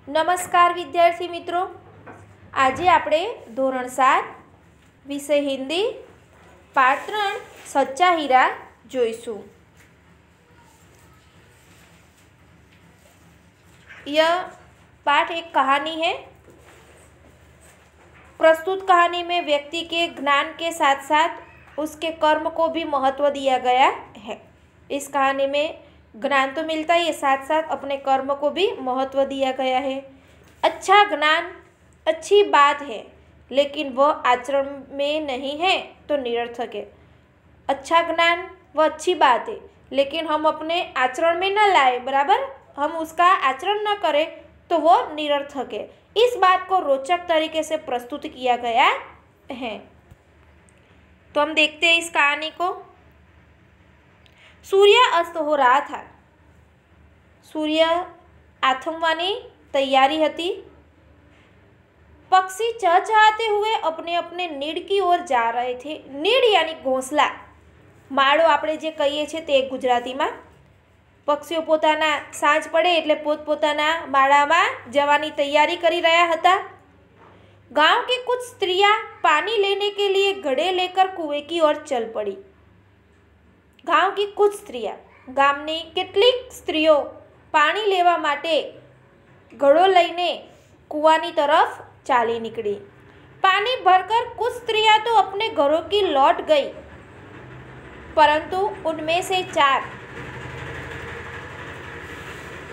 નમસ્કાર વિદ્યાર્થી મિત્રો, આજે આપણે ધોરણ 7 વિષય હિન્દી પાઠ 3 सच्चा हीरा જોઈશું। यह पाठ एक कहानी है। प्रस्तुत कहानी में व्यक्ति के ज्ञान के साथ साथ उसके कर्म को भी महत्व दिया गया है। इस कहानी में ज्ञान तो मिलता ही है, साथ साथ अपने कर्म को भी महत्व दिया गया है। अच्छा ज्ञान अच्छी बात है, लेकिन वह आचरण में नहीं है तो निरर्थक है। अच्छा ज्ञान वह अच्छी बात है, लेकिन हम अपने आचरण में न लाए, बराबर, हम उसका आचरण न करें तो वो निरर्थक है। इस बात को रोचक तरीके से प्रस्तुत किया गया है। तो हम देखते हैं इस कहानी को। सूर्य अस्त हो रहा था। सूर्य आथमवानी तैयारी हती। पक्षी चहचहाते हुए अपने अपने नीड की ओर जा रहे थे। नीड यानी घोंसला, माळो આપણે જે કહીએ છીએ તે ગુજરાતીમાં। પક્ષીઓ પોતાના સાંજ પડે એટલે પોતપોતાના માળામાં જવાની તૈયારી કરી રહ્યા હતા। गांव की कुछ स्त्रियां पानी लेने के लिए घड़े लेकर कुएं की ओर चल पड़ी। गांव की कुछ स्त्रियां, गामनी કેટલીક સ્ત્રીઓ પાણી લેવા માટે ઘડો લઈને કૂવાની तरफ ચાલી નીકળી। पानी भरकर कुछ स्त्रियां तो अपने घरों की लौट गई, परंतु उनमें से 4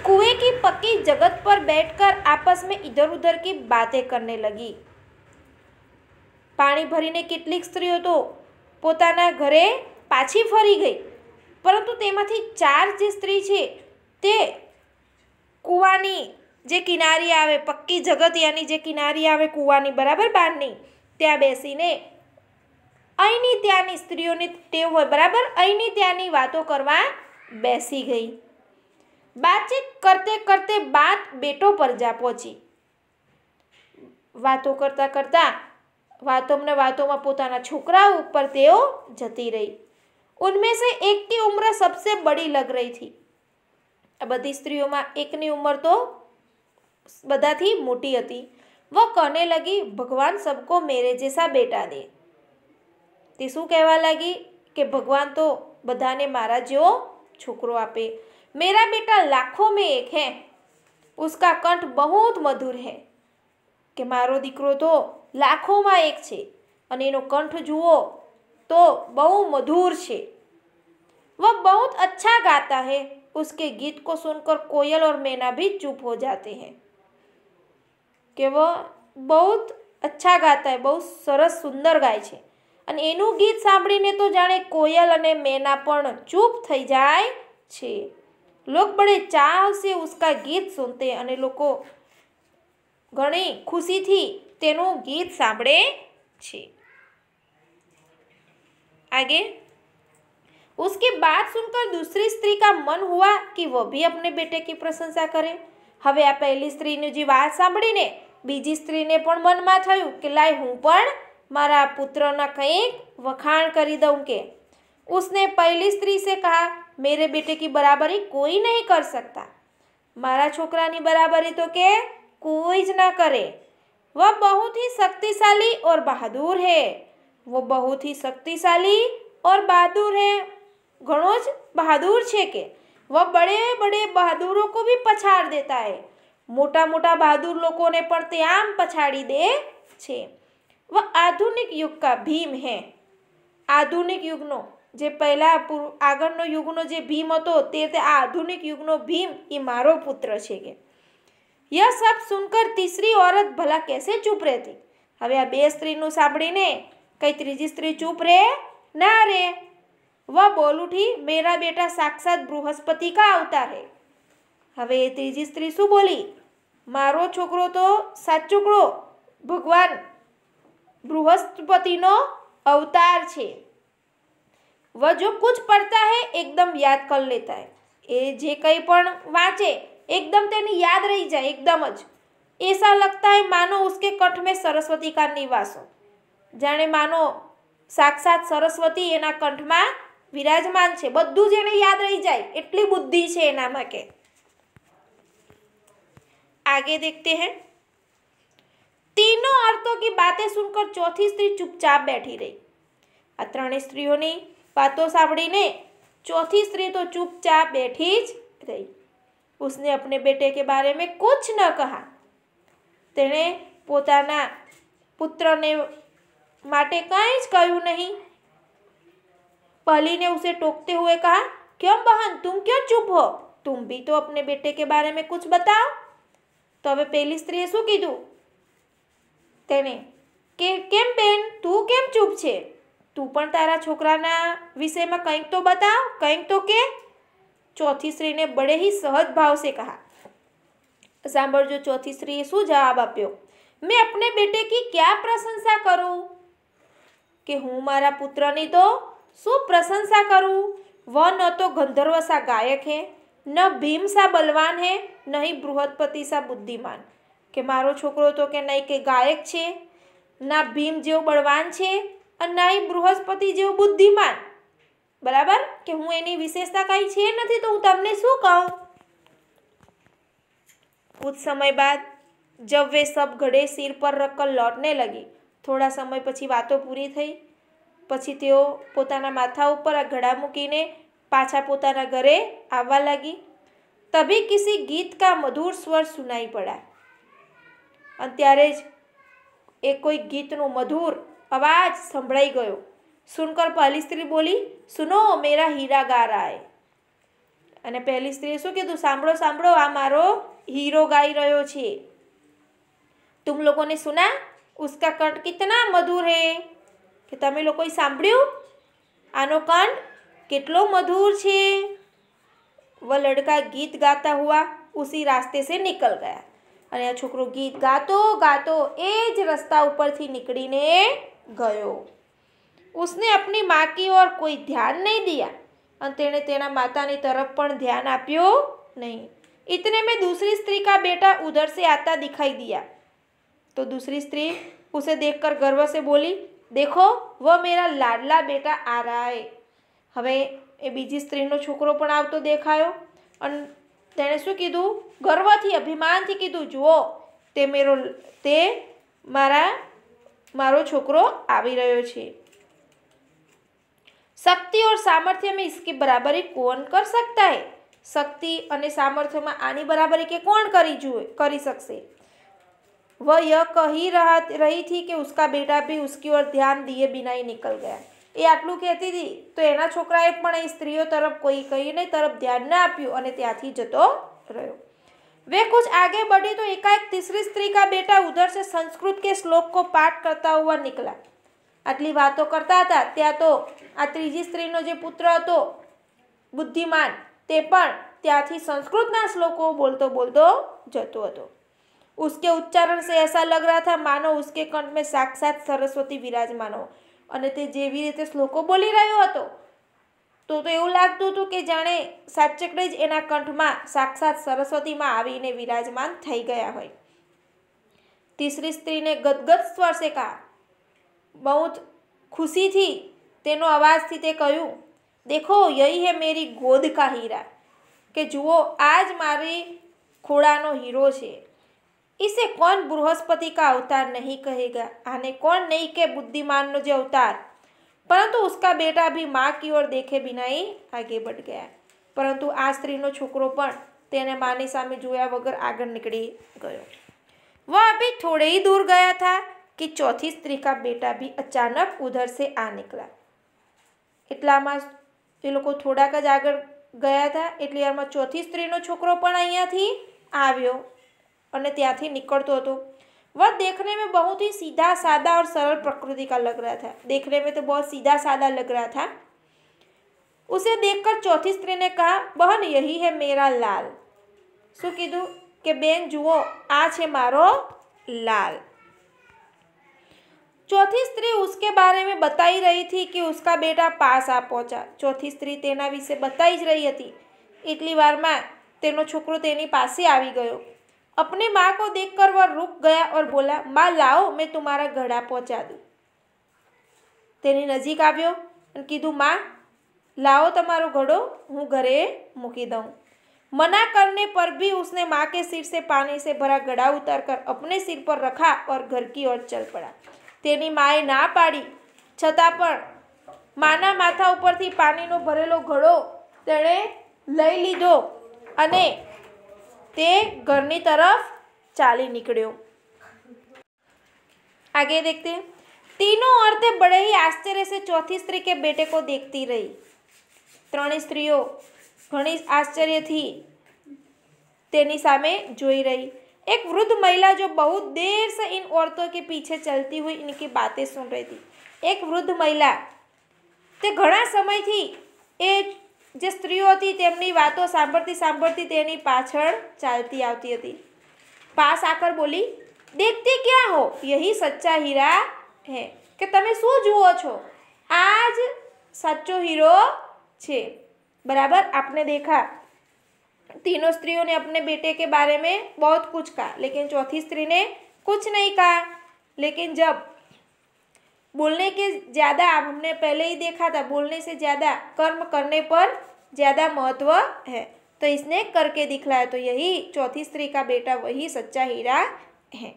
कुएं की पक्की जगत पर बैठकर आपस में इधर उधर की बातें करने लगी। पानी भरीने કેટલીક સ્ત્રીઓ તો પોતાના ઘરે પાછી ફરી ગઈ, પરંતુ તેમાંથી 4 જે સ્ત્રી છે તે કૂવાની જે કિનારી આવે, પક્કી જગત યાની જે કિનારી આવે કૂવાની બરાબર બહારની, ત્યાં બેસીને અહીંની ત્યાંની સ્ત્રીઓની ટેવ હોય બરાબર, અહીંની ત્યાંની વાતો કરવા બેસી ગઈ। बातचीत करते करते बात बेटों पर जा पहुंची। वातों करता करता वातों में पोताना छोकराओ ऊपर तेओ जती रही। उनमें से एक की उम्र सबसे बड़ी लग रही थी। आ बधी स्त्रियों में एकनी उम्र तो बधाथी मोटी हती। वह कहने लगी, भगवान सबको मेरे जैसा बेटा दे। ते शुं कहेवा लगी कि भगवान तो बधाने मारा जेवो छोकरो आपे। मेरा बेटा लाखों में एक है, उसका कंठ बहुत मधुर है। कि मारो दीकरो तो लाखों में एक छे अने एनो कंठ जुओ तो बहु मधुर छे। वह बहुत अच्छा गाता है। उसके गीत को सुनकर कोयल और मैना भी चुप हो जाते हैं। कि वह बहुत अच्छा गाता है, बहुत सरस सुंदर गाय छे अने एनु गीत सांभळीने तो जाने कोयल अने मैना पण चुप थई जाय छे। लोग बड़े चाव से उसका गीत सुनते अने लोको घणी खुशी थी तेनु गीत सांभळे छे। आगे, उसकी बात सुनकर दूसरी स्त्री का मन हुआ कि वह भी अपने बेटे की प्रशंसा करे। हवे आ पहली स्त्री ने जी बात सांभळीने बीजी स्त्री ने पण मनमा थयुं कि लाय हूँ पण मारा पुत्रना कंईक वखाण करी दऊं। के उसने पहली स्त्री से कहा, मेरे बेटे की बराबरी कोई नहीं कर सकता। मारा छोकरानी बराबरी तो के कोई ज ना करे। वह बहुत ही शक्तिशाली और बहादुर है। वो बहुत ही शक्तिशाली और बहादुर है, घणो ज बहादुर छे। के वह बड़े बड़े बहादुरों को भी पछाड़ देता है। मोटा मोटा बहादुर लोगों ने पण ते आम पछाड़ी दे छे। वह आधुनिक युग का भीम है। आधुनिक युगनो जे पहला आगळनो युगनो जे भीम हतो ते आधुनिक युगनो भीम ये मारो पुत्र छे। के यह सब सुनकर तीसरी औरत भला कैसे चुप रहती। हवे आ 2 स्त्रीनुं सांभळीने कई त्रीजी स्त्री चुप रहे ना रे। वह बोल उठी, मेरा बेटा साक्षात बृहस्पति का अवतार है। हवे तीजी स्त्री शुं बोली, मारो छोकरो तो साचुकड़ो भगवान बृहस्पतिनो अवतार छे। वह जो कुछ पढ़ता है एकदम याद कर लेता है। ये जे कई पण वाँचे एकदम तेनी याद रही जाए, एकदम ज ऐसा लगता है मानो उसके कंठ में सरस्वती का निवास हो। जाने मानो साक्षात सरस्वती एना कंठ में विराजमान छे। बधुं ज एने याद रही जाए, एटली बुद्धि छे एनामां। के आगे देखते हैं। तीनों औरतों की बातें सुनकर चौथी स्त्री चुपचाप बैठी रही। आ ત્રણેય સ્ત્રીઓની बातों સાંભળીને चौथी स्त्री तो चुपचाप बैठी ज रही। उसने अपने बेटे के बारे में कुछ न कहा। तेने पोताना पुत्रने माटे कांई ज कह्युं नहीं। पहली ने उसे टोकते हुए कहा, क्यों बहन, तुम क्यों चुप हो? तुम भी तो अपने बेटे के बारे में कुछ बताओ। तो हवे पहली स्त्रीए शुं कीधुं तेने के केम बेन, तू केम चुप छे? तू पण तारा छोकराना विषयमां कंईक तो बताव, कंईक तो के। चौथी स्त्री ने बड़े ही सहज भाव से कहा। सांभळजो चौथी स्त्रीए शुं जवाब आप्यो, मैं अपने बेटे की क्या प्रशंसा करूं कि हूँ मारा पुत्रनी तो शुं प्रशंसा करूं। वह न तो गंधर्व सा गायक है, न भीम सा बलवान है, न ही बृहस्पति सा बुद्धिमान। के मारो छोकरो तो के नहीं के गायक छे, ना भीम जेवो बलवान छे અને ના ही बृहस्पति जेवो बुद्धिमान। बराबर के हूँ एनी विशेषता कई छे नहीं तो हूँ तमने शू कहूँ। कुछ समय बाद जब वे सब घड़े सिर पर रखकर लौटने लगी, थोड़ा समय पछी वातो पूरी थई। पछी तेओ पोताना माथा उपर आ घड़ा मूकीने पाछा पोताना घरे आववा लगी। तभी किसी गीत का मधुर स्वर सुनाई पड़ा। अने त्यारे ज एक कोई गीतनो मधुर अवाज संभळाई गयो। सुनकर पहली स्त्री बोली, सुनो, मेरा हीरा गा रहा है। अने पहली स्त्री शू कीधुं, सांभळो सांभळो, आ मारो हीरो गाई रह्यो छे। तुम लोगों ने सुना, उसका कंठ कितना मधुर है। कि तमे लोकोए सांभळ्युं आनो कंठ केटलो मधुर छे। वह लड़का गीत गाता हुआ उसी रास्ते से निकल गया। अने आ छोकरो गीत गातो गातो एज रस्ता उपरथी निकळीने गयो। उसने अपनी माँ की ओर कोई ध्यान नहीं दिया और तेने तेना मातानी तरफ पण ध्यान आप्यो नहीं। इतने में दूसरी स्त्री का बेटा उधर से आता दिखाई दिया। तो दूसरी स्त्री उसे देखकर गर्व से बोली, देखो, वह मेरा लाडला बेटा आ रहा है। हवे ए बीजी स्त्रीनो छोकरो पण आवतो देखायो अने तेणे शुं कीधुं, गर्वथी अभिमानथी कीधुं, जुओ, ते मारो छोकरो आवी रह्यो छे। शक्ति और सामर्थ्य में इसकी बराबरी कौन कर सकता है? शक्ति और सामर्थ्य में आनी बराबरी के कौन करी सकसे? वह यह कही रही थी कि उसका बेटा भी उसकी ओर ध्यान दिए बिना ही निकल गया। ये आटलू कहती थी तो एना छोकराए पण ए स्त्रीओ तरफ कोई कहीने तरफ ध्यान न आप्युं अने त्यांथी जतो रह्यो। वे कुछ आगे बढ़ी तो एकाएक तीसरी स्त्री का बेटा उधर से संस्कृत के श्लोक को पाठ करता हुआ निकला। आटली वातो करता था त्या तो आ त्रीजी स्त्रीनो जे पुत्र हतो बुद्धिमान ते पण त्यांथी संस्कृतना श्लोको बोलतो बोलतो जतो हतो। उसके उच्चारण से ऐसा लग रहा था मानो उसके कंठ में साक्षात सरस्वती विराजमान हो અને તે જેવી રીતે શ્લોકો બોલી રહ્યો હતો તો એવું લાગતું હતું કે જાણે સાચકડે જ એના કંઠમાં સાક્ષાત સરસ્વતીમાં આવીને વિરાજમાન થઈ ગયા હોય। तीसरी स्त्री ने गदगद स्वर से कहा, बहुत खुशी थी तेनो आवाज थी ते कहूँ, देखो, यही है मेरी गोद का हीरा। के जुओ, आज मारी खोड़ानो हीरो छे। इसे कौन बृहस्पति का अवतार नहीं कहेगा, आने कौन नहीं के बुद्धिमान नो जो अवतार। परंतु उसका बेटा भी माँ की ओर देखे बिना ही आगे बढ़ गया। परंतु आ स्त्रीनो छोकरो पण तेने मानी सामे जोया वगर आगे निकली गयो। वह अभी थोड़े ही दूर गया था कि चौथी स्त्री का बेटा भी अचानक उधर से आ निकला। એટલામાં એ લોકો થોડાક જ આગળ ગયા था એટલે એમાં ચોથી સ્ત્રીનો છોકરો પણ અહીંયાથી આવ્યો અને ત્યાંથી निकलतो હતો। वह देखने में बहुत ही सीधा सादा और सरल प्रकृति का लग रहा था। देखने में तो बहुत सीधा सादा लग रहा था। उसे देखकर चौथी स्त्री ने कहा, बहन, यही है मेरा लाल। शू कीधुं के बेन जुओ, आ छे मारो लाल। चौथी स्त्री उसके बारे में बताई रही थी कि उसका बेटा पास आ पहुंचा। चौथी स्त्री तेना विषे बताई ज रही थी। इतनी वार में तेनो छोकरो तेनी पासे आवी गयो। अपनी माँ को देखकर वह रुक गया और बोला, माँ, लाओ, मैं तुम्हारा घड़ा पहुंचा दूँ। तेनी नजीक आव्यो अने कीधुं, माँ, लाओ तमारो घड़ो, हूँ घरे मूकी दऊं। मना करने पर भी उसने माँ के सिर से पानी से भरा घड़ा उतारकर अपने सिर पर रखा और घर की ओर चल पड़ा। तेनी माए ना पाड़ी छतां पण माना माथा उपरथी पानीनो भरेलो घड़ो तेणे लई लीधो अने ते घरनी तरफ चाली निकळ्यो। आगे देखते हैं। तीनों औरतें बड़े ही आश्चर्य से चौथी स्त्री के बेटे को देखती रही। त्रणेय स्त्रीओ घणी आश्चर्य थी तेनी सामे जोई रही। एक वृद्ध महिला जो बहुत देर से इन औरतों के पीछे चलती हुई इनकी बातें सुन रही थी। एक वृद्ध महिला ते घणा समयथी ए जे स्त्रीओ थी तेमनी वातो सांभळती सांभळती तेनी पाछळ चालती आवती हती। पास आकर बोली, देखते क्या हो, यही सच्चा हीरा है। कि तमे शू जुओ छो? आज सच्चो हीरो छे। बराबर आपने देखा तीनों स्त्रियों ने अपने बेटे के बारे में बहुत कुछ कहा, लेकिन चौथी स्त्री ने कुछ नहीं कहा। लेकिन जब बोलने के ज़्यादा, हमने पहले ही देखा था, बोलने से ज़्यादा कर्म करने पर ज़्यादा महत्व है, तो इसने करके दिखलाया। तो यही चौथी स्त्री का बेटा वही सच्चा हीरा है।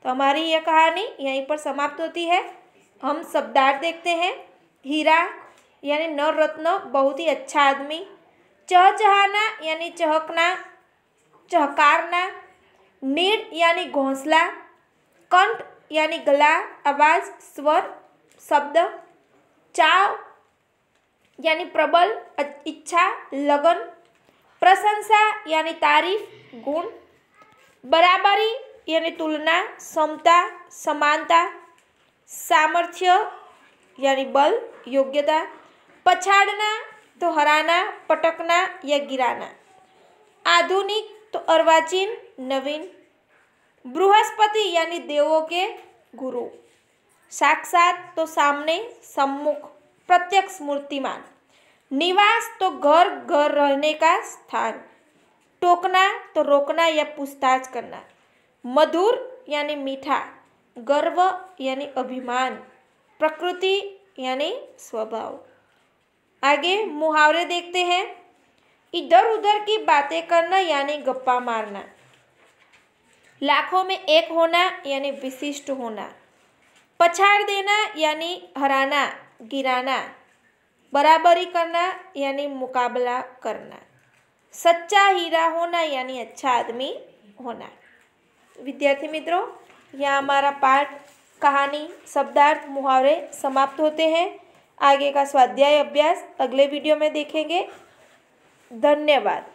तो हमारी यह कहानी यहीं पर समाप्त होती है। हम शब्दार्थ देखते हैं। हीरा यानी नर रत्न, बहुत ही अच्छा आदमी। चहचहाना यानी चहकना, चहकारना। नीड यानी घोंसला। कंठ यानी गला, आवाज़, स्वर, शब्द। चाव यानी प्रबल, इच्छा, लगन। प्रशंसा यानी तारीफ, गुण। बराबरी यानी तुलना, समता, समानता। सामर्थ्य यानी बल, योग्यता। पछाड़ना तो हराना, पटकना या गिराना। आधुनिक तो अर्वाचीन, नवीन। बृहस्पति यानी देवों के गुरु। साक्षात तो सामने, सम्मुख, प्रत्यक्ष, मूर्तिमान। निवास तो घर, घर रहने का स्थान। टोकना तो रोकना या पूछताछ करना। मधुर यानी मीठा। गर्व यानी अभिमान। प्रकृति यानी स्वभाव। आगे मुहावरे देखते हैं। इधर उधर की बातें करना यानी गप्पा मारना। लाखों में एक होना यानी विशिष्ट होना। पछाड़ देना यानी हराना, गिराना। बराबरी करना यानी मुकाबला करना। सच्चा हीरा होना यानी अच्छा आदमी होना। विद्यार्थी मित्रों, यहाँ हमारा पाठ, कहानी, शब्दार्थ, मुहावरे समाप्त होते हैं। आगे का स्वाध्याय अभ्यास अगले वीडियो में देखेंगे। धन्यवाद।